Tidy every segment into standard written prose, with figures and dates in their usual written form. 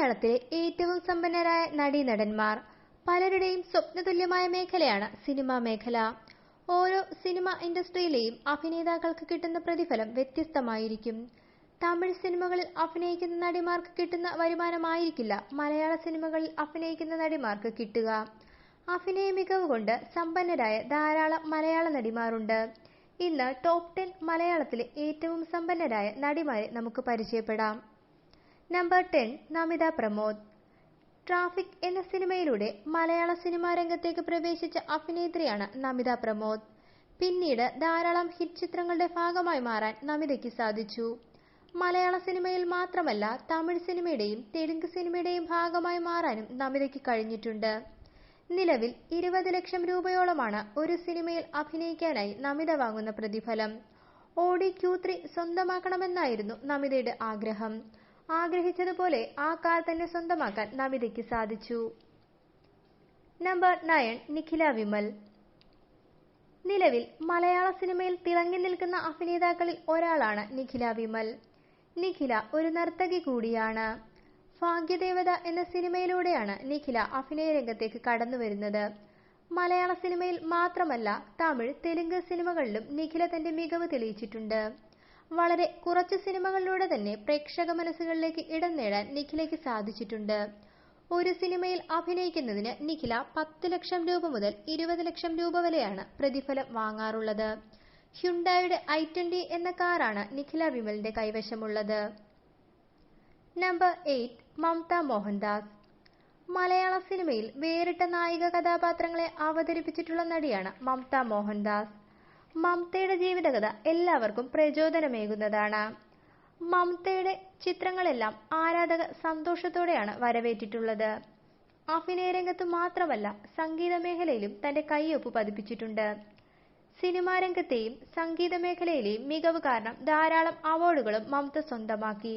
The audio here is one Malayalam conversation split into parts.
മലയാളത്തിലെ ഏറ്റവും സമ്പന്നരായ നടീനടന്മാർ. പലരുടെയും സ്വപ്നതുല്യമായ മേഖലയാണ് സിനിമാ മേഖല. ഓരോ സിനിമ ഇൻഡസ്ട്രിയിലെയും അഭിനേതാക്കൾക്ക് കിട്ടുന്ന പ്രതിഫലം വ്യത്യസ്തമായിരിക്കും. തമിഴ് സിനിമകളിൽ അഭിനയിക്കുന്ന നടിമാർക്ക് കിട്ടുന്ന വരുമാനമായിരിക്കില്ല മലയാള സിനിമകളിൽ അഭിനയിക്കുന്ന നടിമാർക്ക് കിട്ടുക. അഭിനയ മികവ് കൊണ്ട് സമ്പന്നരായ ധാരാളം മലയാള നടിമാരുണ്ട്. ഇന്ന് ടോപ്പ് 10 മലയാളത്തിലെ ഏറ്റവും സമ്പന്നരായ നടിമാരെ നമുക്ക് പരിചയപ്പെടാം. നമ്പർ 10 നമിത പ്രമോദ്. ട്രാഫിക് എന്ന സിനിമയിലൂടെ മലയാള സിനിമാ രംഗത്തേക്ക് പ്രവേശിച്ച അഭിനേത്രിയാണ് നമിത പ്രമോദ്. പിന്നീട് ധാരാളം ഹിറ്റ് ചിത്രങ്ങളുടെ ഭാഗമായി മാറാൻ നമിതയ്ക്ക് സാധിച്ചു. മലയാള സിനിമയിൽ മാത്രമല്ല തമിഴ് സിനിമയുടെയും തെലുങ്ക് സിനിമയുടെയും ഭാഗമായി മാറാനും നമിതയ്ക്ക് കഴിഞ്ഞിട്ടുണ്ട്. നിലവിൽ 20 ലക്ഷം രൂപയോളമാണ് ഒരു സിനിമയിൽ അഭിനയിക്കാനായി നമിത വാങ്ങുന്ന പ്രതിഫലം. ഓഡി Q3 സ്വന്തമാക്കണമെന്നായിരുന്നു നമിതയുടെ ആഗ്രഹം. ആഗ്രഹിച്ചതുപോലെ ആ കാർ തന്നെ സ്വന്തമാക്കാൻ നമിതയ്ക്ക് സാധിച്ചു. നമ്പർ 9 നിഖില വിമൽ. നിലവിൽ മലയാള സിനിമയിൽ തിളങ്ങി നിൽക്കുന്ന അഭിനേതാക്കളിൽ ഒരാളാണ് നിഖില വിമൽ. നിഖില ഒരു നർത്തകി കൂടിയാണ്. ഭാഗ്യദേവത എന്ന സിനിമയിലൂടെയാണ് നിഖില അഭിനയ രംഗത്തേക്ക് കടന്നു വരുന്നത്. മലയാള സിനിമയിൽ മാത്രമല്ല തമിഴ്, തെലുങ്ക് സിനിമകളിലും നിഖില തന്റെ മികവ് തെളിയിച്ചിട്ടുണ്ട്. വളരെ കുറച്ച് സിനിമകളിലൂടെ തന്നെ പ്രേക്ഷക മനസ്സുകളിലേക്ക് ഇടം നേടാൻ നിഖിലയ്ക്ക് സാധിച്ചിട്ടുണ്ട്. ഒരു സിനിമയിൽ അഭിനയിക്കുന്നതിന് നിഖില 10 ലക്ഷം രൂപ മുതൽ 20 ലക്ഷം രൂപ വരെയാണ് പ്രതിഫലം വാങ്ങാറുള്ളത്. ഹ്യുണ്ടായുടെ i20 എന്ന കാറാണ് നിഖില വിമലിന്റെ കൈവശമുള്ളത്. നമ്പർ 8 മമത മോഹൻദാസ്. മലയാള സിനിമയിൽ വേറിട്ട നായിക കഥാപാത്രങ്ങളെ അവതരിപ്പിച്ചിട്ടുള്ള നടിയാണ് മമത മോഹൻദാസ്. മമതയുടെ ജീവിതകഥ എല്ലാവർക്കും പ്രചോദനമേകുന്നതാണ്. മമതയുടെ ചിത്രങ്ങളെല്ലാം ആരാധകർ സന്തോഷത്തോടെയാണ് വരവേറ്റിട്ടുള്ളത്. അഭിനയ രംഗത്തു മാത്രമല്ല സംഗീത മേഖലയിലും തന്റെ കയ്യൊപ്പ് പതിപ്പിച്ചിട്ടുണ്ട്. സിനിമാ രംഗത്തെയും സംഗീത മേഖലയിലെയും മികവ് കാരണം ധാരാളം അവാർഡുകളും മമത സ്വന്തമാക്കി.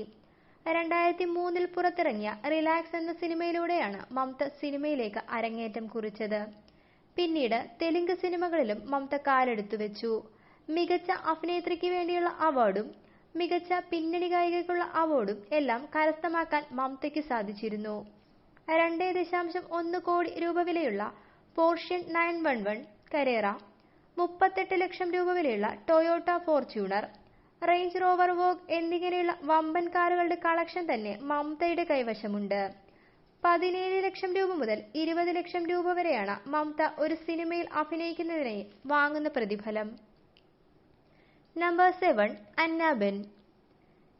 2003 പുറത്തിറങ്ങിയ റിലാക്സ് എന്ന സിനിമയിലൂടെയാണ് മമത സിനിമയിലേക്ക് അരങ്ങേറ്റം കുറിച്ചത്. പിന്നീട് തെലുങ്ക് സിനിമകളിലും മമത കാലെടുത്തു വെച്ചു. മികച്ച അഭിനേത്രിക്ക് വേണ്ടിയുള്ള അവാർഡും മികച്ച പിന്നണി ഗായികയ്ക്കുള്ള അവാർഡും എല്ലാം കരസ്ഥമാക്കാൻ മമതയ്ക്ക് സാധിച്ചിരുന്നു. 2.1 കോടി രൂപ വിലയുള്ള പോർഷ്യ 911 കരേറ, 38 ലക്ഷം രൂപ വിലയുള്ള Toyota Fortuner, range rover vogue എന്നിങ്ങനെയുള്ള വമ്പൻ കാറുകളുടെ കളക്ഷൻ തന്നെ മമതയുടെ കൈവശമുണ്ട്. 17 ലക്ഷം രൂപ മുതൽ 20 ലക്ഷം രൂപ വരെയാണ് മമത ഒരു സിനിമയിൽ അഭിനയിക്കുന്നതിനായി വാങ്ങുന്ന പ്രതിഫലം. നമ്പർ 7 അന്ന ബെൻ.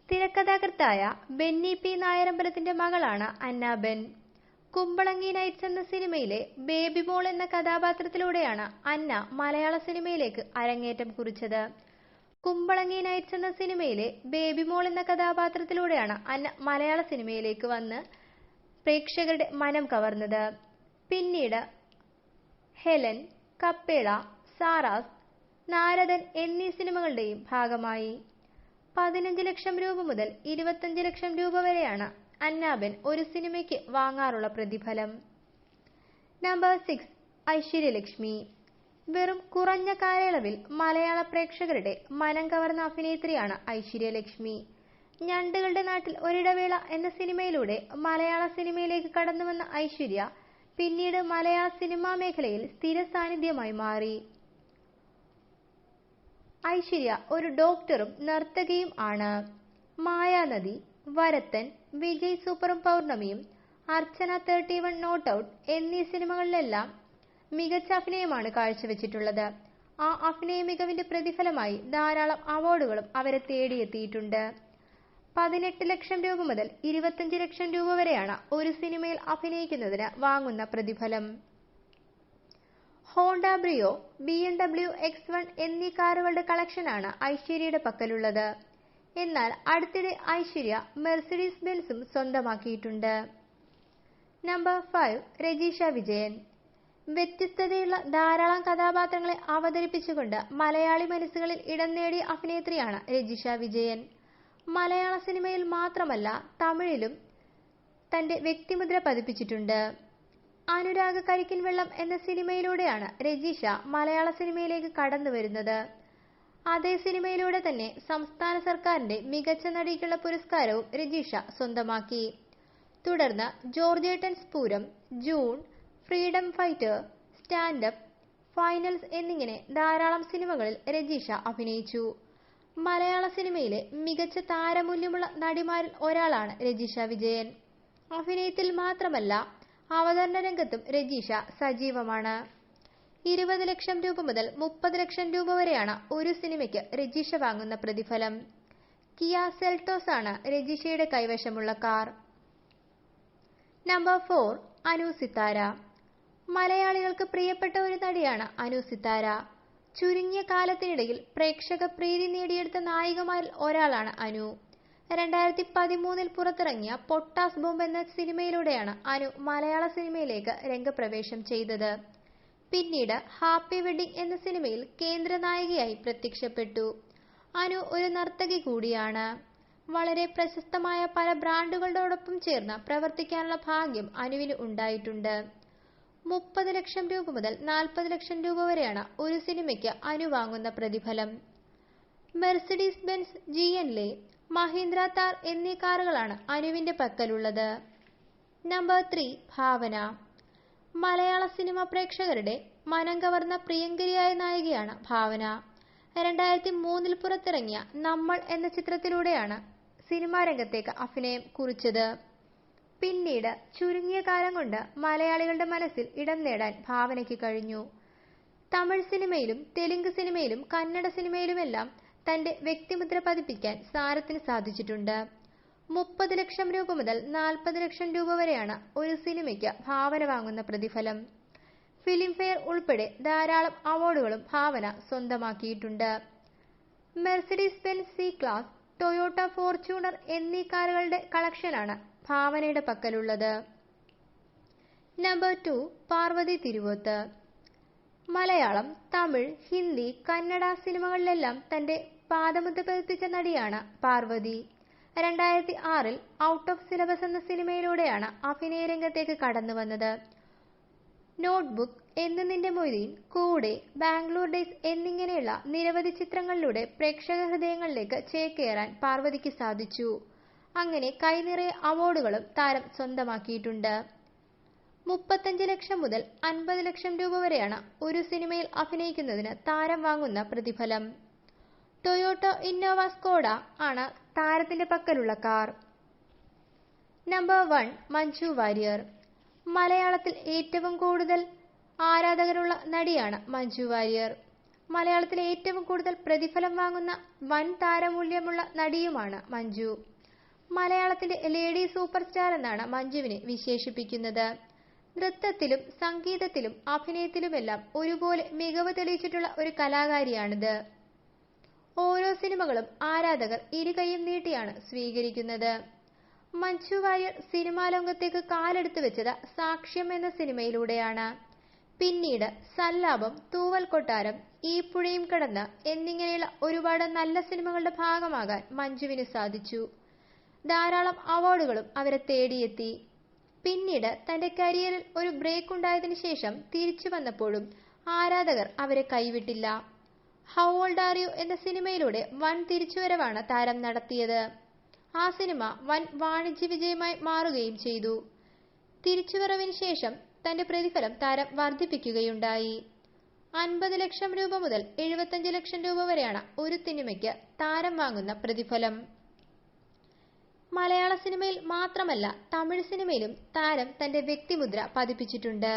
തിരക്കഥാകൃത്തായ ബെന്നി പി നായരമ്പലത്തിന്റെ മകളാണ് അന്ന ബെൻ. കുമ്പളങ്ങി നൈറ്റ്സ് എന്ന സിനിമയിലെ ബേബി മോൾ എന്ന കഥാപാത്രത്തിലൂടെയാണ് അന്ന മലയാള സിനിമയിലേക്ക് അരങ്ങേറ്റം കുറിച്ചത്. കുമ്പളങ്ങി നൈറ്റ്സ് എന്ന സിനിമയിലെ ബേബി മോൾ എന്ന കഥാപാത്രത്തിലൂടെയാണ് അന്ന മലയാള സിനിമയിലേക്ക് വന്ന് പ്രേക്ഷകരുടെ മനം കവർന്നത്. പിന്നീട് ഹെലൻ, കപ്പേള, സാറാസ്, നാരദൻ എന്നീ സിനിമകളുടെയും ഭാഗമായി. 15 ലക്ഷം രൂപ മുതൽ 25 ലക്ഷം രൂപ വരെയാണ് അന്നാബെൻ ഒരു സിനിമയ്ക്ക് വാങ്ങാറുള്ള പ്രതിഫലം. നമ്പർ 6 ഐശ്വര്യലക്ഷ്മി. വെറും കുറഞ്ഞ കാലയളവിൽ മലയാള പ്രേക്ഷകരുടെ മനം കവർന്ന അഭിനേത്രിയാണ് ഐശ്വര്യലക്ഷ്മി. ഞണ്ടുകളുടെ നാട്ടിൽ ഒരിടവേള എന്ന സിനിമയിലൂടെ മലയാള സിനിമയിലേക്ക് കടന്നുവന്ന ഐശ്വര്യ പിന്നീട് മലയാള സിനിമാ മേഖലയിൽ സ്ഥിര സാന്നിധ്യമായി മാറി. ഐശ്വര്യ ഒരു ഡോക്ടറും നർത്തകിയും ആണ്. മായാനദി, വരത്തൻ, വിജയ് സൂപ്പറും പൗർണമിയും, അർച്ചന 31 നോട്ട് ഔട്ട് എന്നീ സിനിമകളിലെല്ലാം മികച്ച അഭിനയമാണ് കാഴ്ചവെച്ചിട്ടുള്ളത്. ആ അഭിനയ മികവിന്റെ പ്രതിഫലമായി ധാരാളം അവാർഡുകളും അവരെ തേടിയെത്തിയിട്ടുണ്ട്. 18 ലക്ഷം രൂപ മുതൽ 25 ലക്ഷം രൂപ വരെയാണ് ഒരു സിനിമയിൽ അഭിനയിക്കുന്നതിന് വാങ്ങുന്ന പ്രതിഫലം. ഹോണ്ട ബ്രിയോ, BMW X1 എന്നീ കാറുകളുടെ കളക്ഷനാണ് ഐശ്വര്യയുടെ പക്കലുള്ളത്. എന്നാൽ അടുത്തിടെ ഐശ്വര്യ മെർസിഡീസ് ബെൻസും സ്വന്തമാക്കിയിട്ടുണ്ട്. നമ്പർ 5 രജിഷ വിജയൻ. വ്യത്യസ്തതയുള്ള ധാരാളം കഥാപാത്രങ്ങളെ അവതരിപ്പിച്ചുകൊണ്ട് മലയാളി മനസ്സുകളിൽ ഇടം നേടിയ അഭിനേത്രിയാണ് രജിഷ വിജയൻ. മലയാള സിനിമയിൽ മാത്രമല്ല തമിഴിലും തന്റെ വ്യക്തിമുദ്ര പതിപ്പിച്ചിട്ടുണ്ട്. അനുരാഗ കരിക്കിൻ വെള്ളം എന്ന സിനിമയിലൂടെയാണ് രജിഷ മലയാള സിനിമയിലേക്ക് കടന്നു വരുന്നത്. അതേ സിനിമയിലൂടെ തന്നെ സംസ്ഥാന സർക്കാരിന്റെ മികച്ച നടിക്കുള്ള പുരസ്കാരവും രജിഷ സ്വന്തമാക്കി. തുടർന്ന് Georgettan's Pooram, June, Freedom Fighter, Stand Up, Finals എന്നിങ്ങനെ ധാരാളം സിനിമകളിൽ രജിഷ അഭിനയിച്ചു. മലയാള സിനിമയിലെ മികച്ച താരമൂല്യമുള്ള നടിമാരിൽ ഒരാളാണ് രജിഷ വിജയൻ. അഭിനയത്തിൽ മാത്രമല്ല, അവതരണ രംഗത്തും രജിഷ സജീവമാണ്. 20 ലക്ഷം രൂപ മുതൽ 30 ലക്ഷം രൂപ വരെയാണ് ഒരു സിനിമയ്ക്ക് രജിഷ വാങ്ങുന്ന പ്രതിഫലം. കിയ സെൽട്ടോസ് ആണ് രജിഷയുടെ കൈവശമുള്ള കാർ. നമ്പർ 4. അനു സിത്താര. മലയാളികൾക്ക് പ്രിയപ്പെട്ട ഒരു നടിയാണ് അനു സിത്താര. ചുരുങ്ങിയ കാലത്തിനിടയിൽ പ്രേക്ഷക പ്രീതി നേടിയെടുത്ത നായികമാരിൽ ഒരാളാണ് അനു. 2013 പുറത്തിറങ്ങിയ പൊട്ടാസ് ബോംബ് എന്ന സിനിമയിലൂടെയാണ് അനു മലയാള സിനിമയിലേക്ക് രംഗപ്രവേശം ചെയ്തത്. പിന്നീട് ഹാപ്പി വെഡ്ഡിംഗ് എന്ന സിനിമയിൽ കേന്ദ്ര നായികയായി പ്രത്യക്ഷപ്പെട്ടു. അനു ഒരു നർത്തകി കൂടിയാണ്. വളരെ പ്രശസ്തമായ പല ബ്രാൻഡുകളോടൊപ്പം ചേർന്ന് പ്രവർത്തിക്കാനുള്ള ഭാഗ്യം അനുവിന് ഉണ്ടായിട്ടുണ്ട്. 30 ലക്ഷം രൂപ മുതൽ 40 ലക്ഷം രൂപ വരെയാണ് ഒരു സിനിമയ്ക്ക് അനു വാങ്ങുന്ന പ്രതിഫലം. മെർസിഡീസ് ബെൻസ് GN-ലെ, മഹീന്ദ്ര താർ എന്നീ കാറുകളാണ് അനുവിന്റെ പക്കലുള്ളത്. നമ്പർ 3. ഭാവന. മലയാള സിനിമ പ്രേക്ഷകരുടെ മനം കവർന്ന പ്രിയങ്കരിയായ നായികയാണ് ഭാവന. 2003 പുറത്തിറങ്ങിയ നമ്മൾ എന്ന ചിത്രത്തിലൂടെയാണ് സിനിമാ രംഗത്തേക്ക് അഭിനയം കുറിച്ചത്. പിന്നീട് ചുരുങ്ങിയ കാലം കൊണ്ട് മലയാളികളുടെ മനസ്സിൽ ഇടം നേടാൻ ഭാവനയ്ക്ക് കഴിഞ്ഞു. തമിഴ് സിനിമയിലും തെലുങ്ക് സിനിമയിലും കന്നഡ സിനിമയിലുമെല്ലാം തന്റെ വ്യക്തിമുദ്ര പതിപ്പിക്കാൻ താരത്തിന് സാധിച്ചിട്ടുണ്ട്. 30 ലക്ഷം രൂപ മുതൽ 40 ലക്ഷം രൂപ വരെയാണ് ഒരു സിനിമയ്ക്ക് ഭാവന വാങ്ങുന്ന പ്രതിഫലം. ഫിലിംഫെയർ ഉൾപ്പെടെ ധാരാളം അവാർഡുകളും ഭാവന സ്വന്തമാക്കിയിട്ടുണ്ട്. മെർസിഡീസ് ബെൻസ് C-ക്ലാസ്, ടൊയോട്ട ഫോർച്യൂണർ എന്നീ കാറുകളുടെ കളക്ഷനാണ് ഭാവനയുടെ പക്കലുള്ളത്. നമ്പർ 2. പാർവതി തിരുവോത്ത്. മലയാളം, തമിഴ്, ഹിന്ദി, കന്നഡ സിനിമകളിലെല്ലാം തന്റെ പാദമുദ്ര പതിപ്പിച്ച നടിയാണ് പാർവതി. 2006 ഔട്ട് ഓഫ് സിലബസ് എന്ന സിനിമയിലൂടെയാണ് അഭിനയ രംഗത്തേക്ക് കടന്നു വന്നത്. നോട്ട്ബുക്ക്, എന്ന് നിന്റെ മൊയ്തീൻ, കൂടെ, ബാംഗ്ലൂർ ഡേയ്സ് എന്നിങ്ങനെയുള്ള നിരവധി ചിത്രങ്ങളിലൂടെ പ്രേക്ഷക ഹൃദയങ്ങളിലേക്ക് ചേക്കേറാൻ പാർവതിക്ക് സാധിച്ചു. അങ്ങനെ കൈനിറയെ അവാർഡുകളും താരം സ്വന്തമാക്കിയിട്ടുണ്ട്. 35 ലക്ഷം മുതൽ 50 ലക്ഷം രൂപ വരെയാണ് ഒരു സിനിമയിൽ അഭിനയിക്കുന്നതിന് താരം വാങ്ങുന്ന പ്രതിഫലം. ടൊയോട്ട ഇന്നോവ സ്കോഡ ആണ് താരത്തിന്റെ പക്കലുള്ള കാർ. നമ്പർ 1. മഞ്ജു വാര്യർ. മലയാളത്തിൽ ഏറ്റവും കൂടുതൽ ആരാധകരുള്ള നടിയാണ് മഞ്ജു വാര്യർ. മലയാളത്തിലെ ഏറ്റവും കൂടുതൽ പ്രതിഫലം വാങ്ങുന്ന വൻ താരമൂല്യമുള്ള നടിയുമാണ് മഞ്ജു. മലയാളത്തിന്റെ ലേഡി സൂപ്പർ സ്റ്റാർ എന്നാണ് മഞ്ജുവിനെ വിശേഷിപ്പിക്കുന്നത്. നൃത്തത്തിലും സംഗീതത്തിലും അഭിനയത്തിലുമെല്ലാം ഒരുപോലെ മികവ് തെളിയിച്ചിട്ടുള്ള ഒരു കലാകാരിയാണിത്. ഓരോ സിനിമകളും ആരാധകർ ഇരുകൈയും നീട്ടിയാണ് സ്വീകരിക്കുന്നത്. മഞ്ജു വാര്യർ സിനിമാ ലോകത്തേക്ക് കാലെടുത്തു വെച്ചത് സാക്ഷ്യം എന്ന സിനിമയിലൂടെയാണ്. പിന്നീട് സല്ലാപം, തൂവൽ കൊട്ടാരം, ഈ പുഴയും കടന്ന് എന്നിങ്ങനെയുള്ള ഒരുപാട് നല്ല സിനിമകളുടെ ഭാഗമാകാൻ മഞ്ജുവിന് സാധിച്ചു. ധാരാളം അവാർഡുകളും അവരെ തേടിയെത്തി. പിന്നീട് തന്റെ കരിയറിൽ ഒരു ബ്രേക്ക് ഉണ്ടായതിനു ശേഷം തിരിച്ചു വന്നപ്പോഴും ആരാധകർ അവരെ കൈവിട്ടില്ല. ഹൗ ഓൾഡ് ആർ യു എന്ന സിനിമയിലൂടെ വൻ തിരിച്ചുവരവാണ് താരം നടത്തിയത്. ആ സിനിമ വൻ വാണിജ്യ വിജയമായി മാറുകയും ചെയ്തു. തിരിച്ചുവരവിന് ശേഷം തന്റെ പ്രതിഫലം താരം വർദ്ധിപ്പിക്കുകയുണ്ടായി. 50 ലക്ഷം രൂപ മുതൽ 75 ലക്ഷം രൂപ വരെയാണ് ഒരു സിനിമയ്ക്ക് താരം വാങ്ങുന്ന പ്രതിഫലം. മലയാള സിനിമയിൽ മാത്രമല്ല, തമിഴ് സിനിമയിലും താരം തന്റെ വ്യക്തിമുദ്ര പതിപ്പിച്ചിട്ടുണ്ട്.